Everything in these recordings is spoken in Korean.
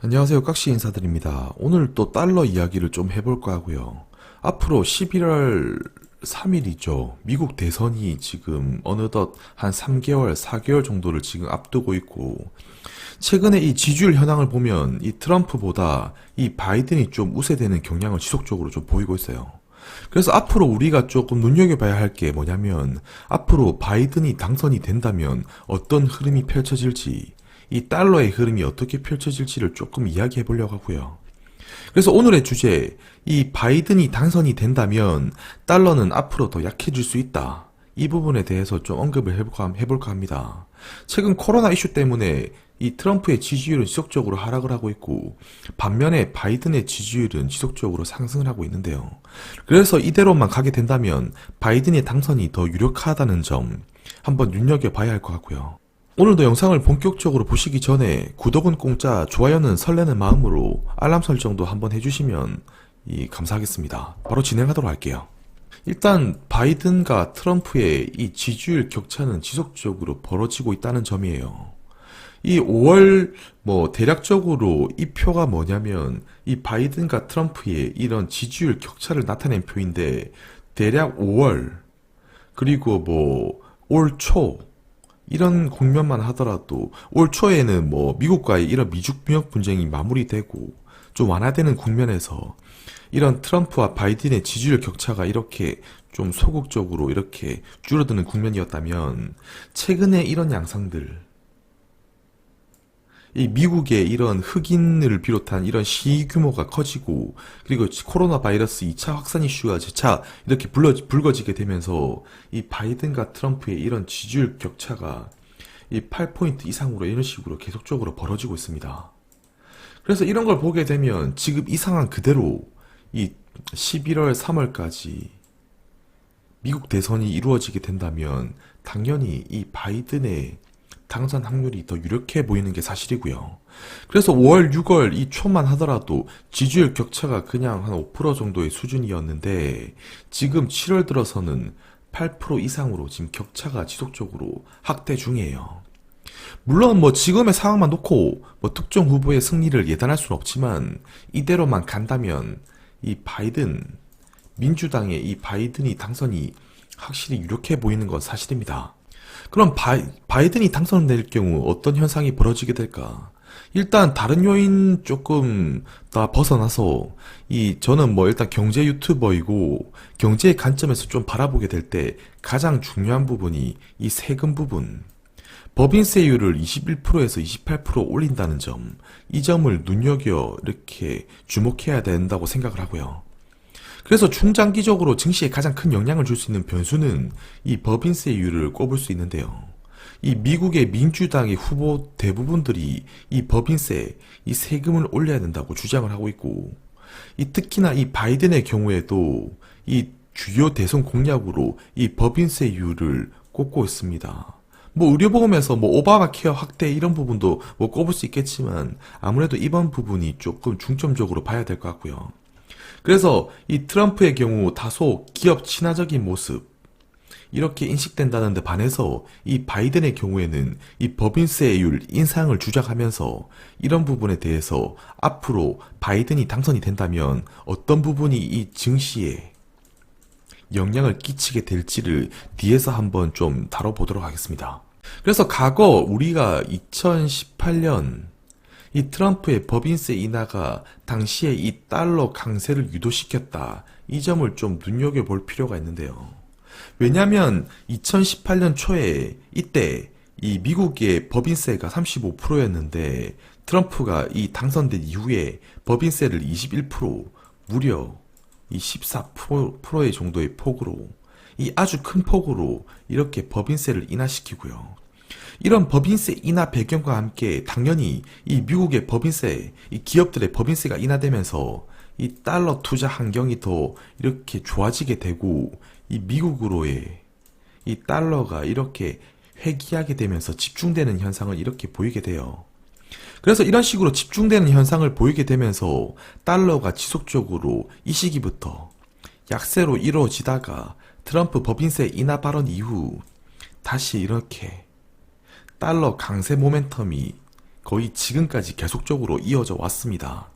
안녕하세요. 깍시 인사드립니다. 오늘 또 달러 이야기를 좀 해볼까 하고요. 앞으로 11월 3일이죠. 미국 대선이 지금 어느덧 한 3개월, 4개월 정도를 지금 앞두고 있고, 최근에 이 지지율 현황을 보면 이 트럼프보다 이 바이든이 좀 우세되는 경향을 지속적으로 좀 보이고 있어요. 그래서 앞으로 우리가 조금 눈여겨봐야 할 게 뭐냐면, 앞으로 바이든이 당선이 된다면 어떤 흐름이 펼쳐질지, 이 달러의 흐름이 어떻게 펼쳐질지를 조금 이야기해 보려고 하고요. 그래서 오늘의 주제, 이 바이든이 당선이 된다면 달러는 앞으로 더 약해질 수 있다. 이 부분에 대해서 좀 언급을 해볼까 합니다. 최근 코로나 이슈 때문에 이 트럼프의 지지율은 지속적으로 하락을 하고 있고, 반면에 바이든의 지지율은 지속적으로 상승을 하고 있는데요. 그래서 이대로만 가게 된다면 바이든의 당선이 더 유력하다는 점 한번 눈여겨봐야 할 것 같고요. 오늘도 영상을 본격적으로 보시기 전에 구독은 공짜, 좋아요는 설레는 마음으로 알람 설정도 한번 해주시면 감사하겠습니다. 바로 진행하도록 할게요. 일단 바이든과 트럼프의 이 지지율 격차는 지속적으로 벌어지고 있다는 점이에요. 이 5월 대략적으로 이 표가 뭐냐면 이 바이든과 트럼프의 이런 지지율 격차를 나타낸 표인데, 대략 5월 그리고 올 초 이런 국면만 하더라도 올 초에는 미국과의 이런 미중 무역 분쟁이 마무리되고 좀 완화되는 국면에서 이런 트럼프와 바이든의 지지율 격차가 이렇게 좀 소극적으로 이렇게 줄어드는 국면이었다면, 최근에 이런 양상들, 이 미국의 이런 흑인을 비롯한 이런 시위 규모가 커지고, 그리고 코로나 바이러스 2차 확산 이슈가 재차 이렇게 불거지게 되면서 이 바이든과 트럼프의 이런 지지율 격차가 이 8포인트 이상으로 이런 식으로 계속적으로 벌어지고 있습니다. 그래서 이런 걸 보게 되면 지금 이 상황 그대로 이 11월 3월까지 미국 대선이 이루어지게 된다면 당연히 이 바이든의 당선 확률이 더 유력해 보이는 게 사실이고요. 그래서 5월, 6월 이 초만 하더라도 지지율 격차가 그냥 한 5% 정도의 수준이었는데, 지금 7월 들어서는 8% 이상으로 지금 격차가 지속적으로 확대 중이에요. 물론 지금의 상황만 놓고 특정 후보의 승리를 예단할 수는 없지만, 이대로만 간다면 이 민주당의 이 바이든이 당선이 확실히 유력해 보이는 건 사실입니다. 그럼 바이든이 당선될 경우 어떤 현상이 벌어지게 될까? 일단 다른 요인 조금 다 벗어나서 저는 일단 경제 유튜버이고, 경제의 관점에서 좀 바라보게 될 때 가장 중요한 부분이 이 세금 부분, 법인세율을 21%에서 28% 올린다는 점, 이 점을 눈여겨 이렇게 주목해야 된다고 생각을 하고요. 그래서 중장기적으로 증시에 가장 큰 영향을 줄 수 있는 변수는 이 법인세율을 꼽을 수 있는데요. 이 미국의 민주당의 후보 대부분들이 이 법인세, 이 세금을 올려야 된다고 주장을 하고 있고, 특히나 이 바이든의 경우에도 이 주요 대선 공약으로 이 법인세율을 꼽고 있습니다. 의료보험에서 오바마 케어 확대 이런 부분도 꼽을 수 있겠지만, 아무래도 이번 부분이 조금 중점적으로 봐야 될 것 같고요. 그래서 이 트럼프의 경우 다소 기업 친화적인 모습, 이렇게 인식된다는 데 반해서 이 바이든의 경우에는 이 법인세율 인상을 주장하면서 이런 부분에 대해서 앞으로 바이든이 당선이 된다면 어떤 부분이 이 증시에 영향을 끼치게 될지를 뒤에서 한번 좀 다뤄보도록 하겠습니다. 그래서 과거 우리가 2018년 이 트럼프의 법인세 인하가 당시에 이 달러 강세를 유도시켰다, 이 점을 좀 눈여겨볼 필요가 있는데요. 왜냐면 2018년 초에 이때 이 미국의 법인세가 35%였는데 트럼프가 이 당선된 이후에 법인세를 21%, 무려 이 14%의 정도의 폭으로, 이 아주 큰 폭으로 이렇게 법인세를 인하시키고요. 이런 법인세 인하 배경과 함께 당연히 이 미국의 법인세, 이 기업들의 법인세가 인하되면서 이 달러 투자 환경이 더 이렇게 좋아지게 되고, 이 미국으로의 이 달러가 이렇게 회귀하게 되면서 집중되는 현상을 이렇게 보이게 돼요. 그래서 이런 식으로 집중되는 현상을 보이게 되면서 달러가 지속적으로 이 시기부터 약세로 이루어지다가 트럼프 법인세 인하 발언 이후 다시 이렇게 달러 강세 모멘텀이 거의 지금까지 계속적으로 이어져 왔습니다.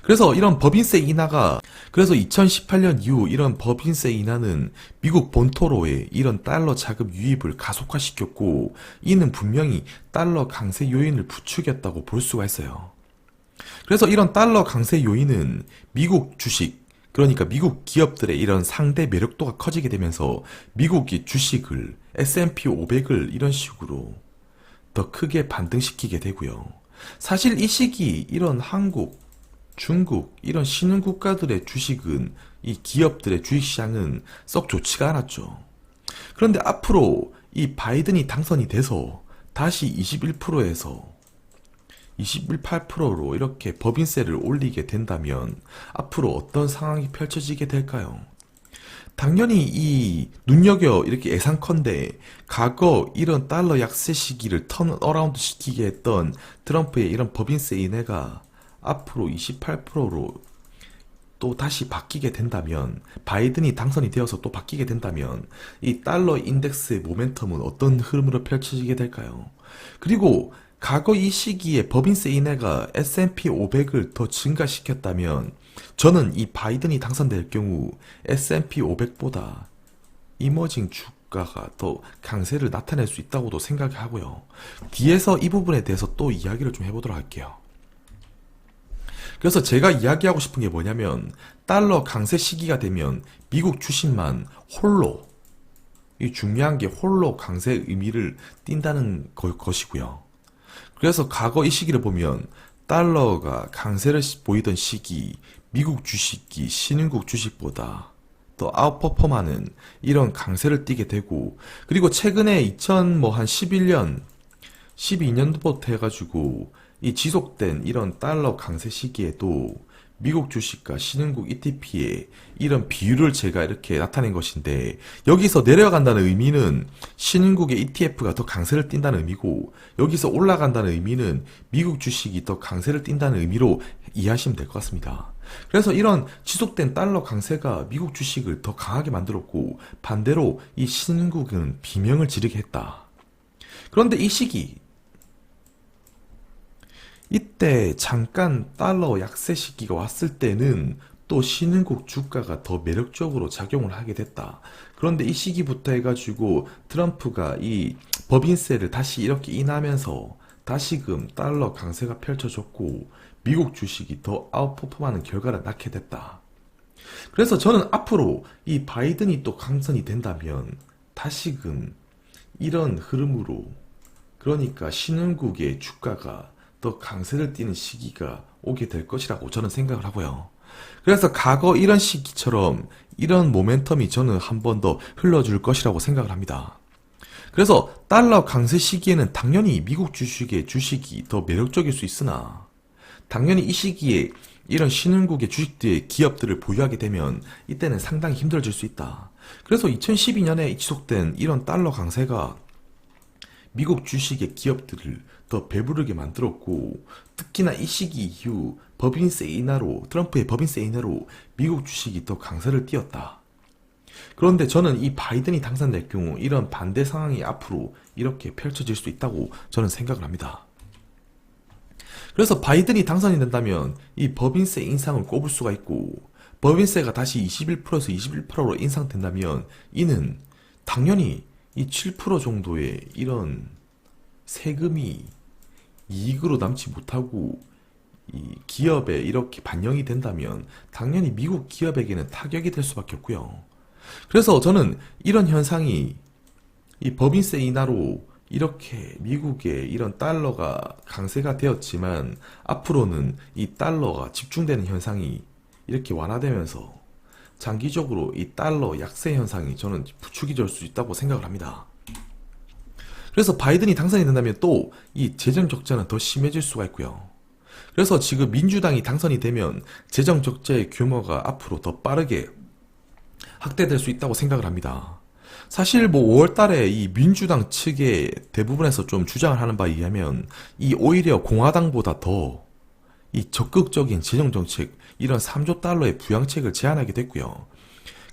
그래서 이런 법인세 인하가, 그래서 2018년 이후 이런 법인세 인하는 미국 본토로의 이런 달러 자금 유입을 가속화시켰고, 이는 분명히 달러 강세 요인을 부추겼다고 볼 수가 있어요. 그래서 이런 달러 강세 요인은 미국 주식, 그러니까 미국 기업들의 이런 상대 매력도가 커지게 되면서 미국이 주식을, S&P 500을 이런 식으로 더 크게 반등시키게 되고요. 사실 이 시기 이런 한국, 중국 이런 신흥 국가들의 주식은, 이 기업들의 주식시장은 썩 좋지가 않았죠. 그런데 앞으로 이 바이든이 당선이 돼서 다시 21%에서 21.8%로 이렇게 법인세를 올리게 된다면 앞으로 어떤 상황이 펼쳐지게 될까요? 당연히 이 눈여겨 이렇게 예상컨대 과거 이런 달러 약세 시기를 턴어라운드 시키게 했던 트럼프의 이런 법인세 인하가 앞으로 28%로 또 다시 바뀌게 된다면, 바이든이 당선이 되어서 또 바뀌게 된다면 이 달러 인덱스의 모멘텀은 어떤 흐름으로 펼쳐지게 될까요? 그리고 과거 이 시기에 법인세 인하가 S&P 500을 더 증가시켰다면 저는 이 바이든이 당선될 경우 S&P 500보다 이머징 주가가 더 강세를 나타낼 수 있다고도 생각하고요. 뒤에서 이 부분에 대해서 또 이야기를 좀 해보도록 할게요. 그래서 제가 이야기하고 싶은 게 뭐냐면, 달러 강세 시기가 되면 미국 주식만 홀로, 이 중요한 게 홀로 강세 의미를 띈다는 것이고요. 그래서 과거 이 시기를 보면 달러가 강세를 보이던 시기, 미국 주식이 신흥국 주식보다 더 아웃퍼폼하는 이런 강세를 띠게 되고, 그리고 최근에 2011년, 12년부터 해가지고 이 지속된 이런 달러 강세 시기에도 미국 주식과 신흥국 ETP의 이런 비율을 제가 이렇게 나타낸 것인데, 여기서 내려간다는 의미는 신흥국의 ETF가 더 강세를 띈다는 의미고, 여기서 올라간다는 의미는 미국 주식이 더 강세를 띈다는 의미로 이해하시면 될 것 같습니다. 그래서 이런 지속된 달러 강세가 미국 주식을 더 강하게 만들었고, 반대로 이 신흥국은 비명을 지르게 했다. 그런데 이 시기, 이때 잠깐 달러 약세 시기가 왔을 때는 또 신흥국 주가가 더 매력적으로 작용을 하게 됐다. 그런데 이 시기부터 해가지고 트럼프가 이 법인세를 다시 이렇게 인하면서 다시금 달러 강세가 펼쳐졌고, 미국 주식이 더 아웃퍼폼하는 결과를 낳게 됐다. 그래서 저는 앞으로 이 바이든이 또 당선이 된다면 다시금 이런 흐름으로, 그러니까 신흥국의 주가가 더 강세를 띠는 시기가 오게 될 것이라고 저는 생각을 하고요. 그래서 과거 이런 시기처럼 이런 모멘텀이 저는 한 번 더 흘러줄 것이라고 생각을 합니다. 그래서 달러 강세 시기에는 당연히 미국 주식의 주식이 더 매력적일 수 있으나, 당연히 이 시기에 이런 신흥국의 주식들의 기업들을 보유하게 되면 이때는 상당히 힘들어질 수 있다. 그래서 2012년에 지속된 이런 달러 강세가 미국 주식의 기업들을 더 배부르게 만들었고, 특히나 이 시기 이후 법인세 인하로, 트럼프의 법인세 인하로 미국 주식이 더 강세를 띄었다. 그런데 저는 이 바이든이 당선될 경우 이런 반대 상황이 앞으로 이렇게 펼쳐질 수 있다고 저는 생각을 합니다. 그래서 바이든이 당선이 된다면 이 법인세 인상을 꼽을 수가 있고, 법인세가 다시 21%에서 21%로 인상된다면 이는 당연히 이 7% 정도의 이런 세금이 이익으로 남지 못하고 이 기업에 이렇게 반영이 된다면 당연히 미국 기업에게는 타격이 될 수밖에 없고요. 그래서 저는 이런 현상이 이 법인세 인하로 이렇게 미국의 이런 달러가 강세가 되었지만 앞으로는 이 달러가 집중되는 현상이 이렇게 완화되면서 장기적으로 이 달러 약세 현상이 저는 부추기 될 수 있다고 생각을 합니다. 그래서 바이든이 당선이 된다면 또 이 재정 적자는 더 심해질 수가 있고요. 그래서 지금 민주당이 당선이 되면 재정 적자의 규모가 앞으로 더 빠르게 확대될 수 있다고 생각을 합니다. 사실 뭐 5월 달에 이 민주당 측의 대부분에서 좀 주장을 하는 바에 의하면 이 오히려 공화당보다 더 이 적극적인 재정 정책, 이런 3조 달러의 부양책을 제안하게 됐고요.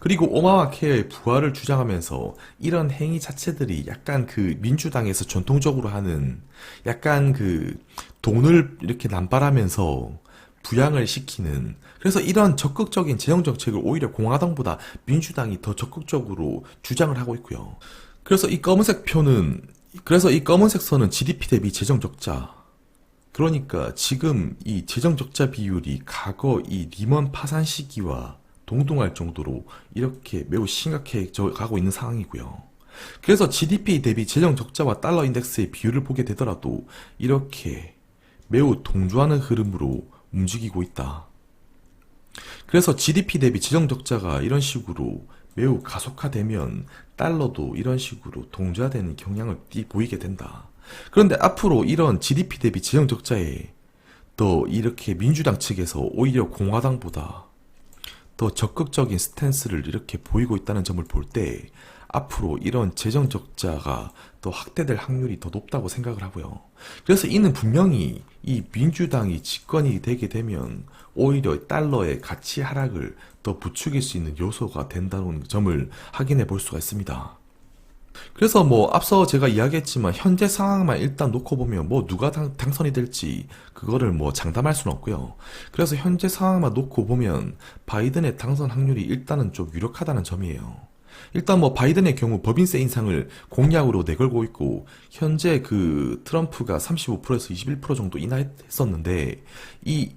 그리고 오바마 케어의 부활을 주장하면서 이런 행위 자체들이 약간 그 민주당에서 전통적으로 하는 약간 그 돈을 이렇게 남발하면서 부양을 시키는, 그래서 이런 적극적인 재정 정책을 오히려 공화당보다 민주당이 더 적극적으로 주장을 하고 있고요. 그래서 이 검은색 표는, 그래서 이 검은색 선은 GDP 대비 재정 적자. 그러니까 지금 이 재정 적자 비율이 과거 이 리먼 파산 시기와 동등할 정도로 이렇게 매우 심각해져 가고 있는 상황이고요. 그래서 GDP 대비 재정 적자와 달러 인덱스의 비율을 보게 되더라도 이렇게 매우 동조하는 흐름으로 움직이고 있다. 그래서 GDP 대비 재정 적자가 이런 식으로 매우 가속화되면 달러도 이런 식으로 동조화되는 경향을 보이게 된다. 그런데 앞으로 이런 GDP 대비 재정 적자에 또 이렇게 민주당 측에서 오히려 공화당보다 더 적극적인 스탠스를 이렇게 보이고 있다는 점을 볼 때 앞으로 이런 재정 적자가 더 확대될 확률이 더 높다고 생각을 하고요. 그래서 이는 분명히 이 민주당이 집권이 되게 되면 오히려 달러의 가치 하락을 더 부추길 수 있는 요소가 된다는 점을 확인해 볼 수가 있습니다. 그래서 뭐 앞서 제가 이야기했지만 현재 상황만 일단 놓고 보면 뭐 누가 당선이 될지 그거를 뭐 장담할 수는 없고요. 그래서 현재 상황만 놓고 보면 바이든의 당선 확률이 일단은 좀 유력하다는 점이에요. 일단 뭐 바이든의 경우 법인세 인상을 공약으로 내걸고 있고 현재 그 트럼프가 35%에서 21% 정도 인하했었는데 이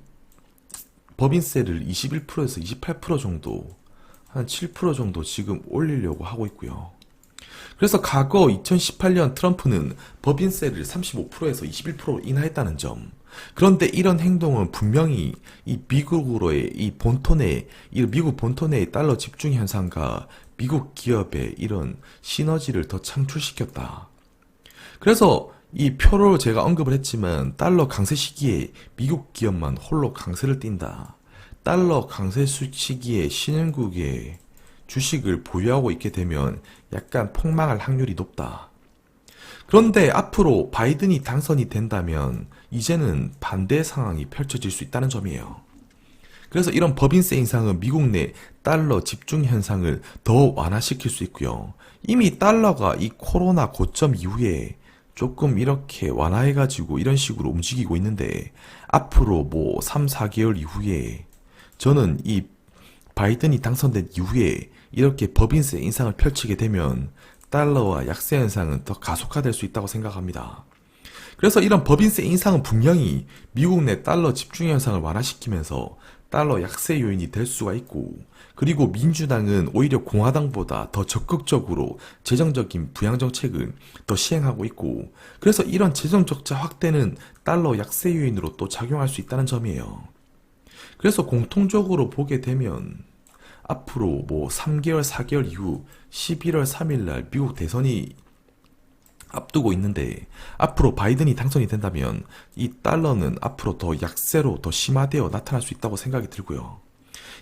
법인세를 21%에서 28% 정도 한 7% 정도 지금 올리려고 하고 있고요. 그래서 과거 2018년 트럼프는 법인세를 35%에서 21%로 인하했다는 점. 그런데 이런 행동은 분명히 이 미국으로의 이 본토내, 이 미국 본토내의 달러 집중 현상과 미국 기업의 이런 시너지를 더 창출시켰다. 그래서 이 표로 제가 언급을 했지만 달러 강세 시기에 미국 기업만 홀로 강세를 띈다. 달러 강세 시기에 신흥국의 주식을 보유하고 있게 되면 약간 폭망할 확률이 높다. 그런데 앞으로 바이든이 당선이 된다면 이제는 반대 상황이 펼쳐질 수 있다는 점이에요. 그래서 이런 법인세 인상은 미국 내 달러 집중 현상을 더 완화시킬 수 있고요. 이미 달러가 이 코로나 고점 이후에 조금 이렇게 완화해가지고 이런 식으로 움직이고 있는데 앞으로 뭐 3, 4개월 이후에 저는 이 바이든이 당선된 이후에 이렇게 법인세 인상을 펼치게 되면 달러와 약세 현상은 더 가속화될 수 있다고 생각합니다. 그래서 이런 법인세 인상은 분명히 미국 내 달러 집중 현상을 완화시키면서 달러 약세 요인이 될 수가 있고, 그리고 민주당은 오히려 공화당보다 더 적극적으로 재정적인 부양 정책을 더 시행하고 있고, 그래서 이런 재정 적자 확대는 달러 약세 요인으로 또 작용할 수 있다는 점이에요. 그래서 공통적으로 보게 되면 앞으로 뭐 3개월, 4개월 이후 11월 3일 날 미국 대선이 앞두고 있는데 앞으로 바이든이 당선이 된다면 이 달러는 앞으로 더 약세로 더 심화되어 나타날 수 있다고 생각이 들고요.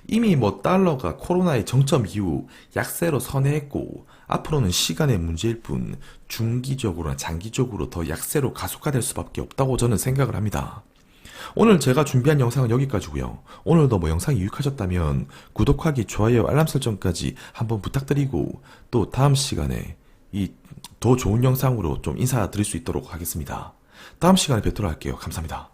이미 뭐 달러가 코로나의 정점 이후 약세로 선회했고 앞으로는 시간의 문제일 뿐 중기적으로나 장기적으로 더 약세로 가속화될 수밖에 없다고 저는 생각을 합니다. 오늘 제가 준비한 영상은 여기까지고요. 오늘도 뭐 영상이 유익하셨다면 구독하기, 좋아요, 알람 설정까지 한번 부탁드리고 또 다음 시간에 이 더 좋은 영상으로 좀 인사드릴 수 있도록 하겠습니다. 다음 시간에 뵙도록 할게요. 감사합니다.